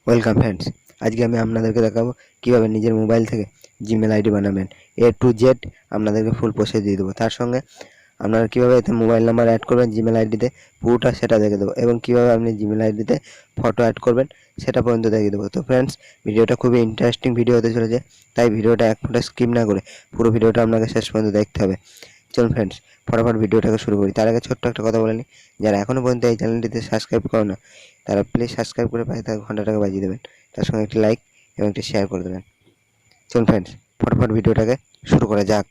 Welcome friends, আজকে আমি আপনাদেরকে দেখাবো কীভাবে নিজের মোবাইল থেকে জিমেল আইডি বানাবেন। A to Z আপনাদেরকে ফুল প্রসেস দিয়ে দেবো। তার সঙ্গে আপনারা কীভাবে এতে মোবাইল নাম্বার অ্যাড করবেন জিমেল আইডিতে পুরোটা সেটা দেখে দেবো, এবং কীভাবে আপনি জিমেল আইডিতে ফটো অ্যাড করবেন সেটা পর্যন্ত দেখিয়ে দেবো। তো ফ্রেন্ডস, ভিডিওটা খুবই ইন্টারেস্টিং ভিডিও হতে চলেছে, তাই ভিডিওটা এক ফোঁটা স্কিপ না করে পুরো ভিডিওটা আপনাকে শেষ পর্যন্ত দেখতে হবে। চলুন ফ্রেন্ডস, ফটাফট ভিডিওটাকে শুরু করি। তার আগে ছোট্ট একটা কথা বলে নিই, যারা এখনও পর্যন্ত এই চ্যানেলটিতে সাবস্ক্রাইব করো না তারা প্লিজ সাবস্ক্রাইব করে পাশে থাকা ঘন্টাটাকে বাজিয়ে দেবেন, তার সঙ্গে একটি লাইক এবং একটি শেয়ার করে দেবেন। চলুন ফ্রেন্ডস, ফটাফট ভিডিওটাকে শুরু করা যাক।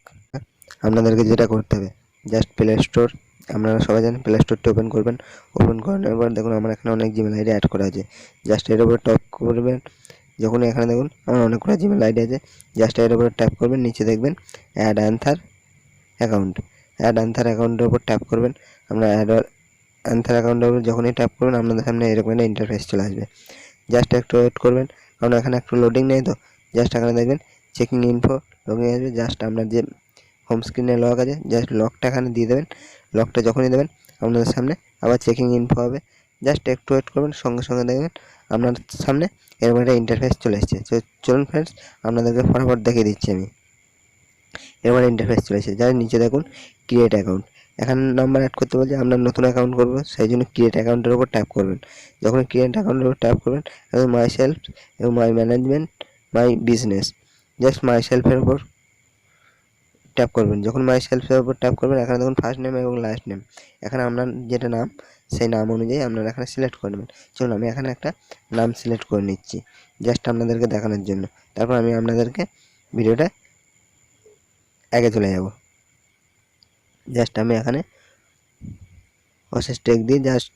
আপনাদেরকে যেটা করতে হবে, জাস্ট প্লে স্টোর, আপনারা সবাই জানেন প্লে স্টোরটি ওপেন করবেন। ওপেন করানোর পর দেখুন আমার এখানে অনেক জিমেল আইডি অ্যাড করা আছে। জাস্ট এর উপরে ট্যাপ করবেন। যখন এখানে দেখুন আমার অনেকগুলো জিমেল আইডি আছে, জাস্ট এর উপরে ট্যাপ করবেন। নিচে দেখবেন add answer account, add answer অ্যাকাউন্টের উপর ট্যাপ করবেন। আমরা অ্যাড অ্যান্সার অ্যাকাউন্টের উপর যখনই ট্যাপ করবেন আপনাদের সামনে এরকম একটা ইন্টারফেস চলে আসবে। জাস্ট একটু ওয়েট করবেন, কারণ এখানে একটু লোডিং নেই। তো জাস্ট এখানে দেখবেন চেকিং ইনফো লোডিং আসবে। জাস্ট আপনার যে হোম স্ক্রিনে লক আছে, জাস্ট লকটা এখানে দিয়ে দেবেন। লকটা যখনই দেবেন আপনাদের সামনে আবার চেকিং ইনফো হবে। জাস্ট একটু ওয়েট করবেন, সঙ্গে সঙ্গে দেখবেন আপনার সামনে এরকম একটা ইন্টারফেস চলে এসেছে। তো চলুন ফ্রেন্ডস, আপনাদেরকে ফটাফট দেখিয়ে দিচ্ছি আমি। এরকম ইন্টারফেস চলে এসেছে। যার নিচে দেখুন ক্রিয়েট অ্যাকাউন্ট, এখানে নাম্বার অ্যাড করতে বলছে। আপনার নতুন অ্যাকাউন্ট করবো, সেই জন্য ক্রিয়েট অ্যাকাউন্টের উপর ট্যাপ করবেন। যখন ক্রিয়েট অ্যাকাউন্টের উপর ট্যাপ করবেন এবং মাই সেলফ এবং my management, my business, just my সেলফের উপর ট্যাপ করবেন। যখন মাই সেলফের উপর ট্যাপ করবেন এখানে দেখুন ফার্স্ট নেম এবং লাস্ট নেম, এখানে আপনার যেটা নাম সেই নাম অনুযায়ী আপনারা এখানে সিলেক্ট করে নেবেন। চলুন আমি এখানে একটা নাম সিলেক্ট করে নিচ্ছি জাস্ট আপনাদেরকে দেখানোর জন্য। তারপর আমি আপনাদেরকে ভিডিওটা আগে চলে যাব। জাস্ট আমি এখানে প্রসেস টেক দিয়ে জাস্ট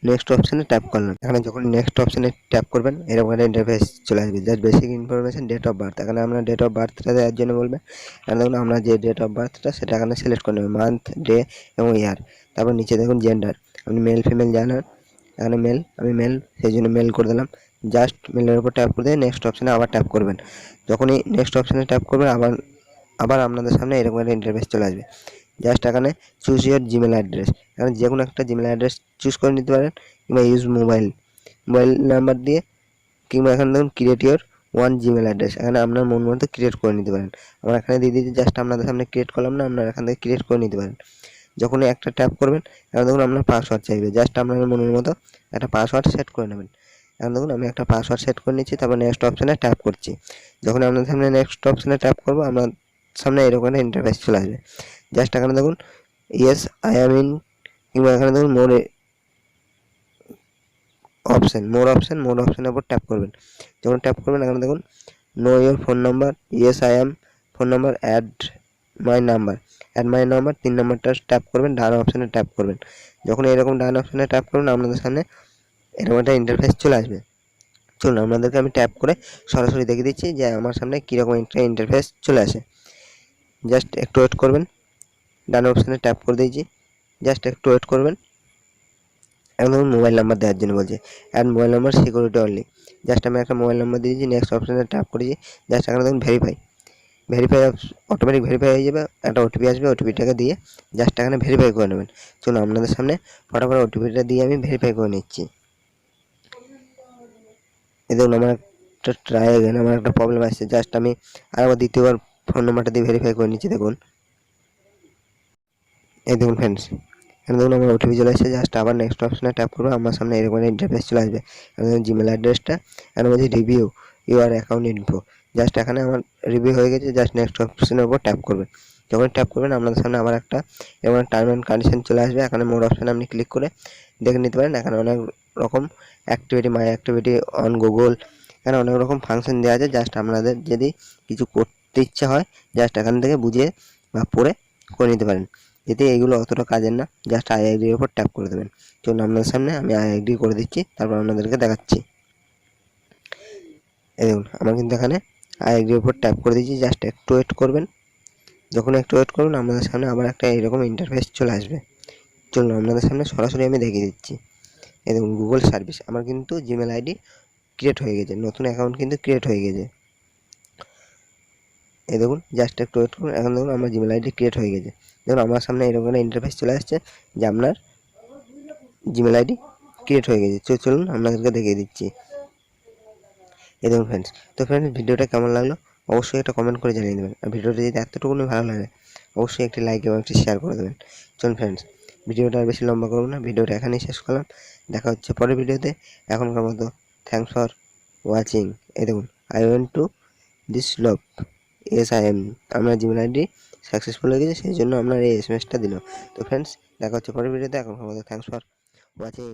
নেক্সট অপশানে ট্যাপ করলাম। এখানে যখন নেক্সট অপশানে ট্যাপ করবেন এরকম একটা ইন্টারফেস চলে আসবে। Just basic information, date of birth, এখানে আমরা ডেট অফ বার্থটা দেওয়ার জন্য বলবে। এখানে দেখুন আমরা যে ডেট অফ বার্থটা সেটা এখানে সিলেক্ট করে নেবেন, মান্থ, ডে এবং ইয়ার। তারপর নিচে দেখুন জেন্ডার, আপনি মেল ফিমেল জানান, এখানে মেল, আমি মেল সেই জন্য মেল করে দিলাম। জাস্ট মেলের উপর ট্যাপ করে দিয়ে নেক্সট অপশানে আবার ট্যাপ করবেন। যখনই নেক্সট অপশানে ট্যাপ করবেন আবার আপনাদের সামনে এরকম একটা ইন্টারফেস চলে আসবে। জাস্ট এখানে চুজ ইউর জিমেল অ্যাড্রেস, এখানে যে কোনো একটা জিমেল অ্যাড্রেস চুজ করে নিতে পারেন, কিংবা ইউজ মোবাইল নাম্বার দিয়ে, কিংবা এখানে দেখুন create your one Gmail address, এখানে আপনার মন মতো ক্রিয়েট করে নিতে পারেন। আমরা এখানে দিয়ে দিয়েছি, জাস্ট আপনাদের সামনে ক্রিয়েট করলাম না, আপনারা এখান থেকে ক্রিয়েট করে নিতে পারেন। যখনই একটা ট্যাপ করবেন এখানে দেখুন আপনার পাসওয়ার্ড চাইবে, জাস্ট আপনার মনের মতো একটা পাসওয়ার্ড সেট করে নেবেন। এখন দেখুন আমি একটা পাসওয়ার্ড সেট করে নিচ্ছি, তারপর নেক্সট অপশানে ট্যাপ করছি। যখন আপনাদের সামনে নেক্সট অপশানে ট্যাপ করবো আপনার সামনে এরকম একটা ইন্টারফেস চলে আসবে। জাস্ট এখানে দেখুন ইয়েস আই অ্যাম ইন, কিংবা এখানে দেখুন মোর অপশানের উপর ট্যাপ করবেন। যখন ট্যাপ করবেন এখানে দেখুন know your phone number, yes I am phone number, add my number, 3 নাম্বারটা ট্যাপ করবেন, ডান অপশানে ট্যাপ করবেন। যখন এরকম ডান অপশানে ট্যাপ করবেন আপনাদের সামনে এরকম একটা ইন্টারফেস চলে আসবে। চলুন আপনাদেরকে আমি ট্যাপ করে সরাসরি দেখে দিচ্ছি যে আমার সামনে কীরকম একটা ইন্টারফেস চলে আসে। জাস্ট একটু ওয়েট করবেন, ডান অপশানে ট্যাপ করে দিয়েছি, জাস্ট একটু ওয়েট করবেন। এখন ধরুন মোবাইল নাম্বার দেওয়ার জন্য বলছে, add mobile number security only, just আমি একটা মোবাইল নাম্বার দিয়েছি, নেক্সট অপশানে ট্যাপ করেছি। জাস্ট এখানে দেখুন ভেরিফাই অটোমেটিক ভেরিফাই হয়ে যাবে, একটা ওটিপি আসবে, ওটিপিটাকে দিয়ে জাস্ট এখানে ভেরিফাই করে নেবেন। চলুন আপনাদের সামনে ফটাফট ওটিপিটা দিয়ে আমি ভেরিফাই করে নিচ্ছি। এই দেখুন আমার একটা ট্রাই এগেন, আমার একটা প্রবলেম আসছে। জাস্ট আমি আবার দ্বিতীয়বার ফোন নাম্বারটা দিয়ে ভেরিফাই করে নিচ্ছি। দেখুন এই দেখুন ফ্রেন্ডস, এখানে দেখুন আমার ওটিপি চলে আসছে। জাস্ট আবার নেক্সট অপশানে ট্যাপ করবো, আমার সামনে এরকম ইন্টারফেস চলে আসবে। জিমেল অ্যাড্রেসটা এখানে বলছি review your account info, just এখানে আমার রিভিউ হয়ে গেছে। জাস্ট নেক্সট অপশানের উপর ট্যাপ করবেন। যখন ট্যাপ করবেন আপনাদের সামনে আবার একটা এরকম টার্ম অ্যান্ড কন্ডিশন চলে আসবে। এখানে মোর অপশানে আপনি ক্লিক করে দেখে নিতে পারেন। এখানে অনেক রকম activity, my activity on Google, এখানে অনেক রকম ফাংশন দেওয়া আছে। জাস্ট আপনাদের যদি কিছু করতে ইচ্ছা হয় জাস্ট এখান থেকে বুঝে বা পড়ে করে নিতে পারেন। যদি এইগুলো অতটা কাজের না, জাস্ট আই এগ্রির উপর ট্যাপ করে দেবেন। চলুন আপনাদের সামনে আমি আই এগ্রি করে দিচ্ছি, তারপর আপনাদেরকে দেখাচ্ছি। এই দেখুন আমার কিন্তু এখানে আই এগ্রির উপর ট্যাপ করে দিচ্ছি, জাস্ট একটু ওয়েট করবেন। যখন একটু ওয়েট করবেন আপনাদের সামনে আবার একটা এরকম ইন্টারফেস চলে আসবে। চলুন আপনাদের সামনে সরাসরি আমি দেখিয়ে দিচ্ছি। এই দেখুন গুগল সার্ভিস, আমার কিন্তু জিমেল আইডি ক্রিয়েট হয়ে গেছে, নতুন অ্যাকাউন্ট কিন্তু ক্রিয়েট হয়ে গেছে। এই দেখুন জাস্ট একটু ওয়েট করুন, এখন দেখুন আমার জিমেল আইডি ক্রিয়েট হয়ে গেছে। দেখুন আমার সামনে এরকম একটা ইন্টারফেস চলে আসছে যে আপনার জিমেল আইডি ক্রিয়েট হয়ে গেছে। চলুন আপনাদেরকে দেখিয়ে দিচ্ছি। এই দেখুন ফ্রেন্ডস। তো ফ্রেন্ডস, ভিডিওটা কেমন লাগলো অবশ্যই একটা কমেন্ট করে জানিয়ে দেবেন। আর ভিডিওটা যদি এতটুকুনি ভালো লাগে অবশ্যই একটি লাইক এবং একটি শেয়ার করে দেবেন। চলুন ফ্রেন্ডস, ভিডিওটা আর বেশি লম্বা করব না, ভিডিওটা এখানেই শেষ করলাম। দেখা হচ্ছে পরের ভিডিওতে। এখনকার মতো থ্যাংকস ফর ওয়াচিং। এই দেখুন, আই ওয়েন্ট টু দিস লব, এস আই এম। আপনার জিমেল আইডি সাকসেসফুল হয়ে গেছে, সেই জন্য আপনার এই এসএমএসটা দিল। তো ফ্রেন্ডস, দেখা হচ্ছে পরের ভিডিওতে। এখনকার মতো থ্যাংকস ফর ওয়াচিং।